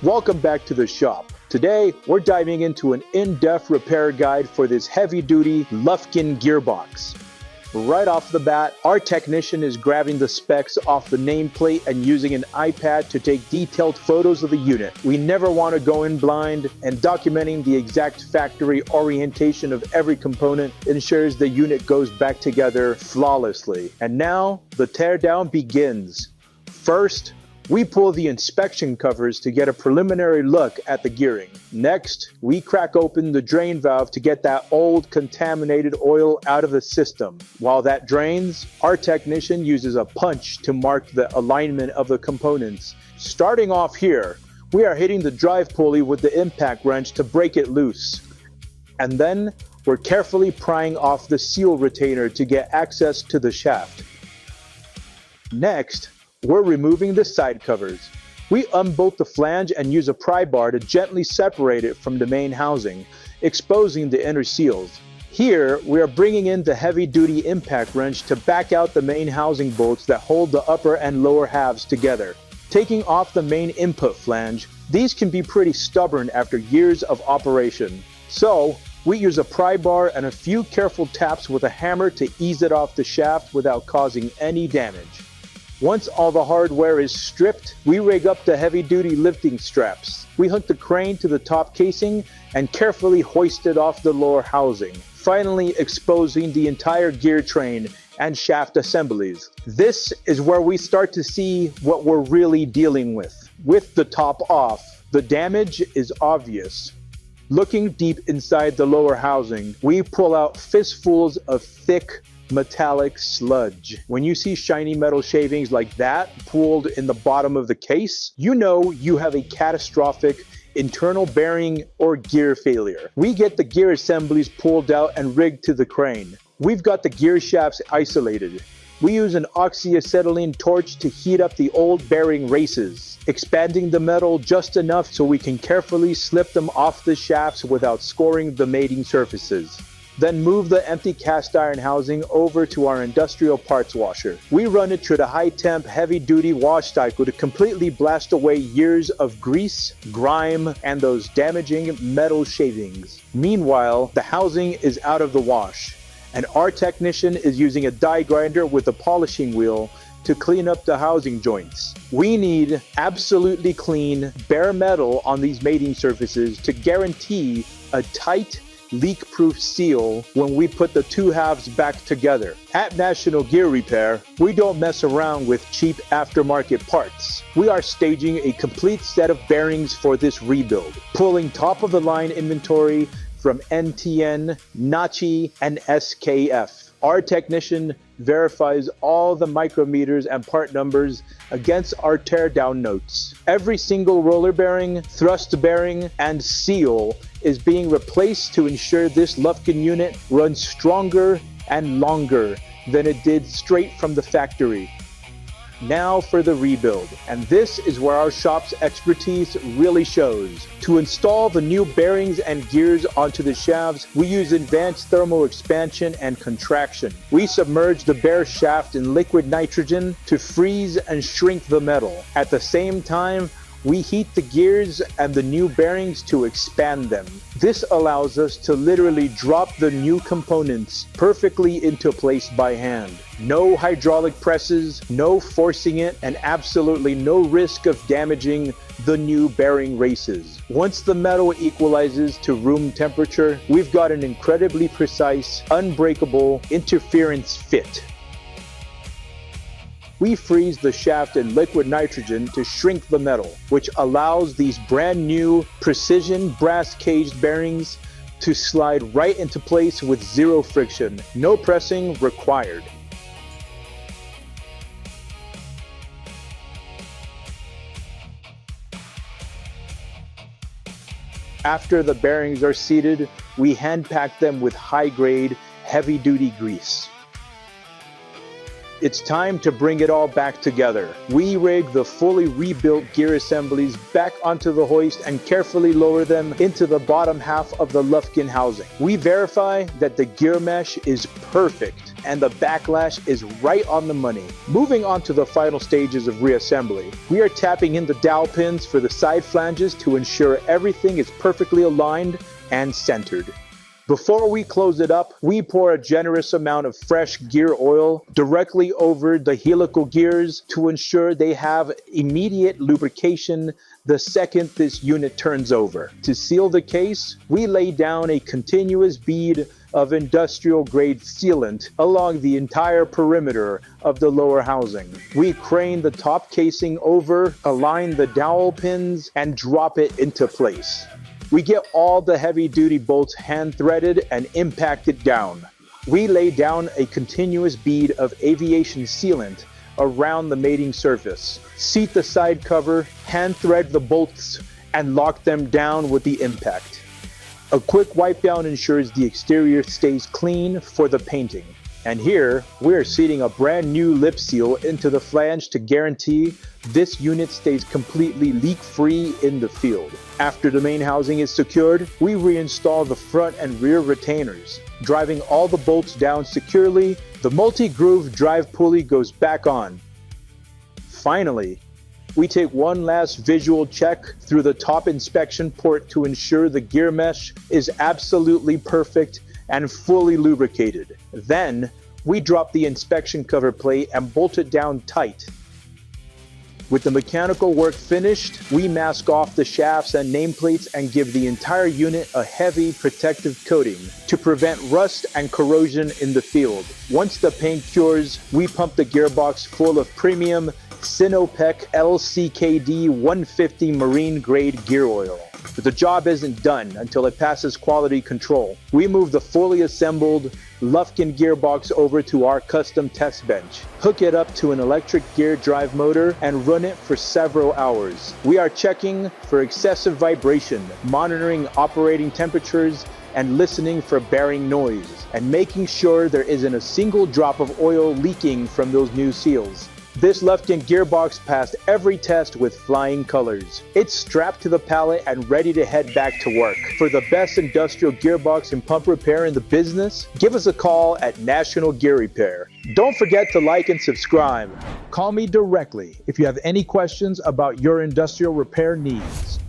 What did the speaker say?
Welcome back to the shop. Today, we're diving into an in-depth repair guide for this heavy-duty Lufkin gearbox. Right off the bat, our technician is grabbing the specs off the nameplate and using an iPad to take detailed photos of the unit. We never want to go in blind, and documenting the exact factory orientation of every component ensures the unit goes back together flawlessly. And now, the teardown begins. First, we pull the inspection covers to get a preliminary look at the gearing. Next, we crack open the drain valve to get that old contaminated oil out of the system. While that drains, our technician uses a punch to mark the alignment of the components. Starting off here, we are hitting the drive pulley with the impact wrench to break it loose. And then, we're carefully prying off the seal retainer to get access to the shaft. Next, we're removing the side covers. We unbolt the flange and use a pry bar to gently separate it from the main housing, exposing the inner seals. Here, we are bringing in the heavy-duty impact wrench to back out the main housing bolts that hold the upper and lower halves together. Taking off the main input flange, these can be pretty stubborn after years of operation. So, we use a pry bar and a few careful taps with a hammer to ease it off the shaft without causing any damage. Once all the hardware is stripped, we rig up the heavy-duty lifting straps. We hook the crane to the top casing and carefully hoist it off the lower housing, finally exposing the entire gear train and shaft assemblies. This is where we start to see what we're really dealing with. With the top off, the damage is obvious. Looking deep inside the lower housing, we pull out fistfuls of thick, metallic sludge. When you see shiny metal shavings like that pooled in the bottom of the case, you know you have a catastrophic internal bearing or gear failure. We get the gear assemblies pulled out and rigged to the crane. We've got the gear shafts isolated. We use an oxyacetylene torch to heat up the old bearing races, expanding the metal just enough so we can carefully slip them off the shafts without scoring the mating surfaces. Then move the empty cast iron housing over to our industrial parts washer. We run it through the high-temp, heavy-duty wash cycle to completely blast away years of grease, grime, and those damaging metal shavings. Meanwhile, the housing is out of the wash, and our technician is using a die grinder with a polishing wheel to clean up the housing joints. We need absolutely clean, bare metal on these mating surfaces to guarantee a tight, leak-proof seal when we put the two halves back together. At National Gear Repair, we don't mess around with cheap aftermarket parts. We are staging a complete set of bearings for this rebuild, pulling top-of-the-line inventory from NTN, and SKF. Our technician verifies all the micrometers and part numbers against our teardown notes. Every single roller bearing, thrust bearing, and seal is being replaced to ensure this Lufkin unit runs stronger and longer than it did straight from the factory. Now for the rebuild, and this is where our shop's expertise really shows. To install the new bearings and gears onto the shafts, we use advanced thermal expansion and contraction. We submerge the bare shaft in liquid nitrogen to freeze and shrink the metal. At the same time, we heat the gears and the new bearings to expand them. This allows us to literally drop the new components perfectly into place by hand. No hydraulic presses, no forcing it, and absolutely no risk of damaging the new bearing races. Once the metal equalizes to room temperature, we've got an incredibly precise, unbreakable interference fit. We freeze the shaft in liquid nitrogen to shrink the metal, which allows these brand new precision brass caged bearings to slide right into place with zero friction. No pressing required. After the bearings are seated, we hand pack them with high-grade, heavy-duty grease. It's time to bring it all back together. We rig the fully rebuilt gear assemblies back onto the hoist and carefully lower them into the bottom half of the Lufkin housing. We verify that the gear mesh is perfect and the backlash is right on the money. Moving on to the final stages of reassembly, we are tapping in the dowel pins for the side flanges to ensure everything is perfectly aligned and centered. Before we close it up, we pour a generous amount of fresh gear oil directly over the helical gears to ensure they have immediate lubrication the second this unit turns over. To seal the case, we lay down a continuous bead of industrial grade sealant along the entire perimeter of the lower housing. We crane the top casing over, align the dowel pins, and drop it into place. We get all the heavy-duty bolts hand-threaded and impacted down. We lay down a continuous bead of aviation sealant around the mating surface, seat the side cover, hand-thread the bolts, and lock them down with the impact. A quick wipe down ensures the exterior stays clean for the painting. And here, we're seating a brand new lip seal into the flange to guarantee this unit stays completely leak-free in the field. After the main housing is secured, we reinstall the front and rear retainers. Driving all the bolts down securely, the multi-groove drive pulley goes back on. Finally, we take one last visual check through the top inspection port to ensure the gear mesh is absolutely perfect and fully lubricated. Then, we drop the inspection cover plate and bolt it down tight. With the mechanical work finished, we mask off the shafts and nameplates and give the entire unit a heavy protective coating to prevent rust and corrosion in the field. Once the paint cures, we pump the gearbox full of premium Sinopec LCKD 150 marine grade gear oil. But the job isn't done until it passes quality control. We move the fully assembled Lufkin gearbox over to our custom test bench, hook it up to an electric gear drive motor, and run it for several hours. We are checking for excessive vibration, monitoring operating temperatures, and listening for bearing noise, and making sure there isn't a single drop of oil leaking from those new seals. This Lufkin gearbox passed every test with flying colors. It's strapped to the pallet and ready to head back to work. For the best industrial gearbox and pump repair in the business, give us a call at National Gear Repair. Don't forget to like and subscribe. Call me directly if you have any questions about your industrial repair needs.